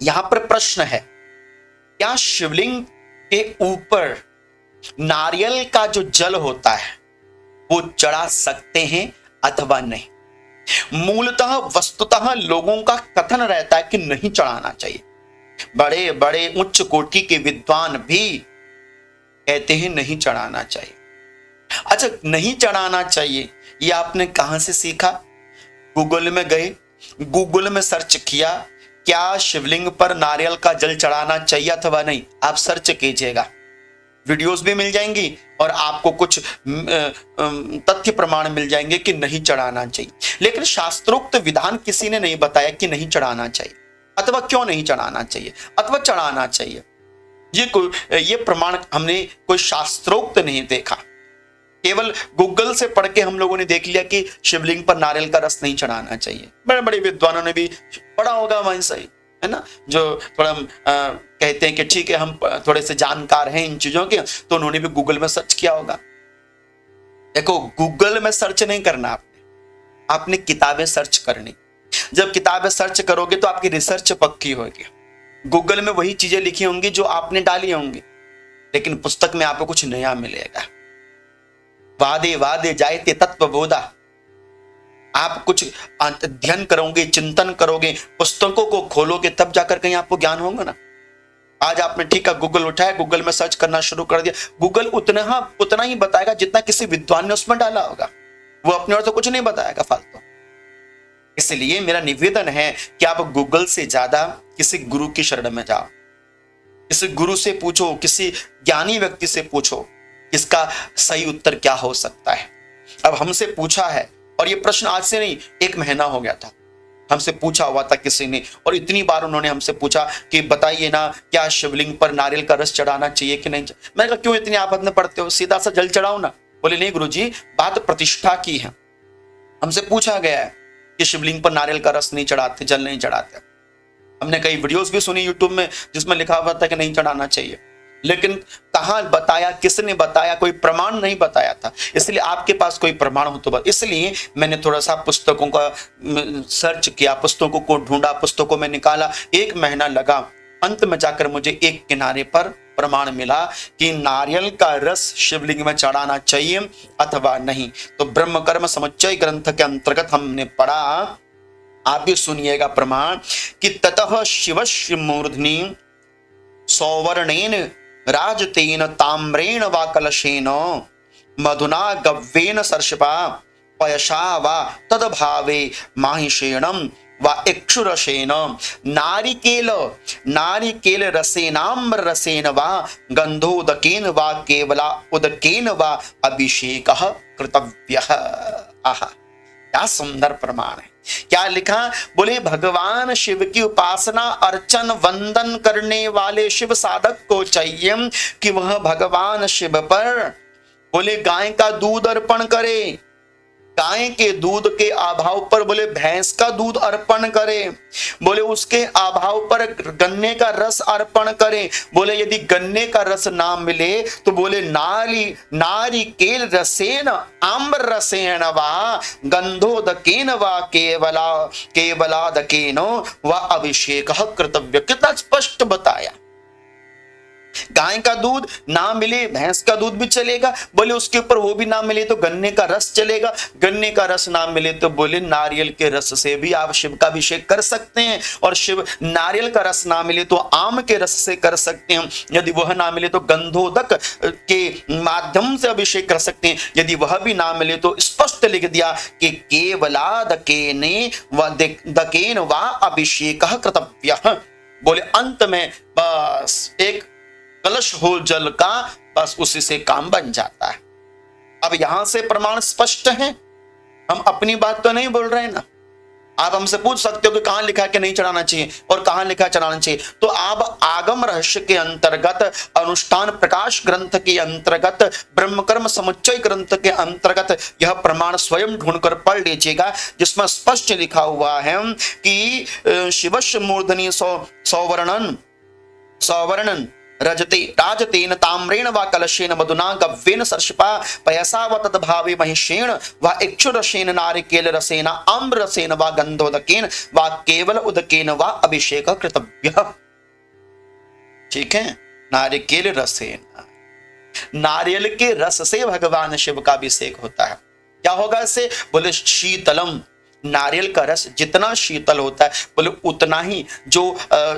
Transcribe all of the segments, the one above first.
यहां पर प्रश्न है, क्या शिवलिंग के ऊपर नारियल का जो जल होता है वो चढ़ा सकते हैं अथवा नहीं? मूलतः वस्तुतः लोगों का कथन रहता है कि नहीं चढ़ाना चाहिए। बड़े बड़े उच्च कोटि के विद्वान भी कहते हैं नहीं चढ़ाना चाहिए। अच्छा, नहीं चढ़ाना चाहिए ये आपने कहां से सीखा? गूगल में गए, गूगल में सर्च किया क्या शिवलिंग पर नारियल का जल चढ़ाना चाहिए अथवा नहीं, आप सर्च कीजिएगा, वीडियोस भी मिल जाएंगी और आपको कुछ तथ्य प्रमाण मिल जाएंगे कि नहीं चढ़ाना चाहिए। लेकिन शास्त्रोक्त विधान किसी ने नहीं बताया कि नहीं चढ़ाना चाहिए अथवा क्यों नहीं चढ़ाना चाहिए अथवा चढ़ाना चाहिए। ये प्रमाण हमने कोई शास्त्रोक्त नहीं देखा, केवल गूगल से पढ़ के हम लोगों ने देख लिया कि शिवलिंग पर नारियल का रस नहीं चढ़ाना चाहिए। बड़े बड़े विद्वानों ने भी पढ़ा होगा वहीं से, है ना, जो थोड़ा कहते हैं कि ठीक है हम थोड़े से जानकार हैं इन चीजों के, तो उन्होंने भी गूगल में सर्च किया होगा। देखो, गूगल में सर्च नहीं करना आपने किताबें सर्च करनी। जब किताबें सर्च करोगे तो आपकी रिसर्च पक्की होगी। गूगल में वही चीजें लिखी होंगी जो आपने डाली होंगी, लेकिन पुस्तक में आपको कुछ नया मिलेगा। वादे वादे जायते तत्वबोधा, आप कुछ अध्ययन करोगे, चिंतन करोगे, पुस्तकों को खोलोगे, तब जाकर कहीं आपको ज्ञान होगा ना। आज आपने ठीक है गूगल उठाया, गूगल में सर्च करना शुरू कर दिया, गूगल उतना ही बताएगा जितना किसी विद्वान ने उसमें डाला होगा, वो अपने और तो कुछ नहीं बताएगा फालतू। इसलिए मेरा निवेदन है कि आप गूगल से ज्यादा किसी गुरु की शरण में जाओ, किसी गुरु से पूछो, किसी ज्ञानी व्यक्ति से पूछो इसका सही उत्तर क्या हो सकता है। अब हमसे पूछा है, और ये प्रश्न आज से नहीं 1 महीना हो गया था, हमसे पूछा हुआ था किसी ने, और इतनी बार उन्होंने हमसे पूछा कि बताइए ना क्या शिवलिंग पर नारियल का रस चढ़ाना चाहिए कि नहीं। मैंने कहा क्यों इतनी आपत्ति पढ़ते हो, सीधा सा जल चढ़ाओ ना। बोले नहीं गुरुजी, बात प्रतिष्ठा की है, हमसे पूछा गया है कि शिवलिंग पर नारियल का रस नहीं चढ़ाते, जल नहीं चढ़ाते। हमने कई वीडियोस भी सुनी यूट्यूब में जिसमें लिखा हुआ था कि नहीं चढ़ाना चाहिए, लेकिन कहां बताया, किसने बताया, कोई प्रमाण नहीं बताया था। इसलिए आपके पास कोई प्रमाण हो तो बस, इसलिए मैंने थोड़ा सा पुस्तकों का सर्च किया, पुस्तकों को ढूंढा, पुस्तकों में निकाला, 1 महीना लगा। अंत में जाकर मुझे एक किनारे पर प्रमाण मिला कि नारियल का रस शिवलिंग में चढ़ाना चाहिए अथवा नहीं। तो ब्रह्म कर्म समुच्चय ग्रंथ के अंतर्गत हमने पढ़ा, आप भी सुनिएगा प्रमाण, कि ततः शिवस्य मूर्धनि सौवर्णेन राजतेन ताम्रेण वा कलशेन मधुना गव्येन सर्षपा पयसा वा तदभावे माहिषेणम वा इक्षुरसेन नारिकेल रसेनाम्र रसेन वा गंधोदकेन वा केवला उदकेन वा अभिषेकः कृतव्यः। आहा, क्या सुंदर प्रमाण है। क्या लिखा? बोले भगवान शिव की उपासना, अर्चन, वंदन करने वाले शिव साधक को चाहिए कि वह भगवान शिव पर बोले गाय का दूध अर्पण करे, गाय के दूध के अभाव पर बोले भैंस का दूध अर्पण करे, बोले उसके अभाव पर गन्ने का रस अर्पण करे, बोले यदि गन्ने का रस ना मिले तो बोले नारिकेल रसेन आम्र रसेन वा गंधोदकेन वा केवलादकेन वा अभिषेकः कर्तव्य। कितना स्पष्ट बताया। गाय का दूध ना मिले, भैंस का दूध भी चलेगा, बोले उसके ऊपर वो भी ना मिले तो गन्ने का रस चलेगा, गन्ने का रस ना मिले तो बोले नारियल के रस से भी आप शिव का अभिषेक कर सकते हैं, और शिव नारियल का रस ना मिले तो आम के रस से कर सकते हैं, यदि वह ना मिले तो गंधोदक के माध्यम से अभिषेक कर सकते हैं, यदि वह भी ना मिले तो स्पष्ट लिख दिया कि केवलादकेन वा अभिषेकः कर्तव्यः। बोले अंत में बस एक कलश हो जल का, बस उसी से काम बन जाता है। अब यहां से प्रमाण स्पष्ट है, हम अपनी बात तो नहीं बोल रहे ना। आप हमसे पूछ सकते हो कि कहां लिखा है कि नहीं चढ़ाना चाहिए और कहां लिखा है चढ़ाना चाहिए, तो आप आगम रहस्य के अंतर्गत, अनुष्ठान प्रकाश ग्रंथ के अंतर्गत, ब्रह्म कर्म समुच्चय ग्रंथ के अंतर्गत यह प्रमाण स्वयं ढूंढकर पढ़ लीजिएगा, जिसमें स्पष्ट लिखा हुआ है कि शिवस्य मूर्धनि सौवर्णन रजते राजतेन ताम्रेण वा कलशेन मधुना गव्येन सर्षपा पयसा व तद्भावे महिषेण व इक्षुरसेन नारिकेल रसेन आम्र रसेन वा गंधोदकेन वा केवल उदकेन वा अभिषेक कृतव्यः। ठीक है, नारिकेल रसेन, नारियल के रस से भगवान शिव का अभिषेक होता है। क्या होगा इससे? बोले शीतलम, नारियल का रस जितना शीतल होता है बोले उतना ही जो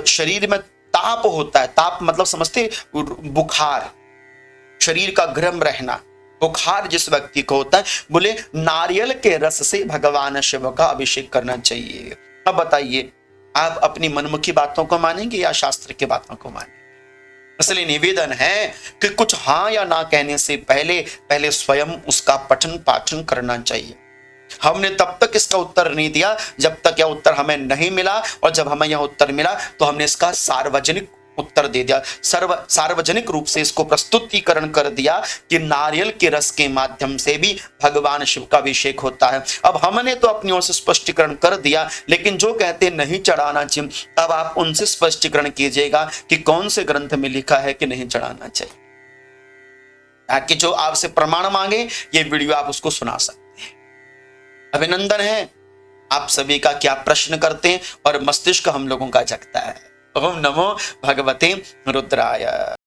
शरीर में ताप होता है, ताप मतलब समझते बुखार, शरीर का गर्म रहना, बुखार जिस व्यक्ति को होता है बोले नारियल के रस से भगवान शिव का अभिषेक करना चाहिए। अब बताइए आप अपनी मनमुखी बातों को मानेंगे या शास्त्र की बातों को मानेंगे? इसलिए निवेदन है कि कुछ हाँ या ना कहने से पहले स्वयं उसका पठन पाठन करना चाहिए। हमने तब तक इसका उत्तर नहीं दिया जब तक यह उत्तर हमें नहीं मिला, और जब हमें यह उत्तर मिला तो हमने इसका सार्वजनिक उत्तर दे दिया, सार्वजनिक रूप से इसको प्रस्तुतिकरण कर दिया कि नारियल के रस के माध्यम से भी भगवान शिव का अभिषेक होता है। अब हमने तो अपनी ओर से स्पष्टीकरण कर दिया, लेकिन जो कहते नहीं चढ़ाना चाहिए, अब आप उनसे स्पष्टीकरण कीजिएगा कि कौन से ग्रंथ में लिखा है कि नहीं चढ़ाना चाहिए, ताकि जो आपसे प्रमाण मांगे ये वीडियो आप उसको सुना सकते। अभिनंदन है आप सभी का, क्या प्रश्न करते हैं और मस्तिष्क हम लोगों का जगता है। ओम नमो भगवते रुद्राय।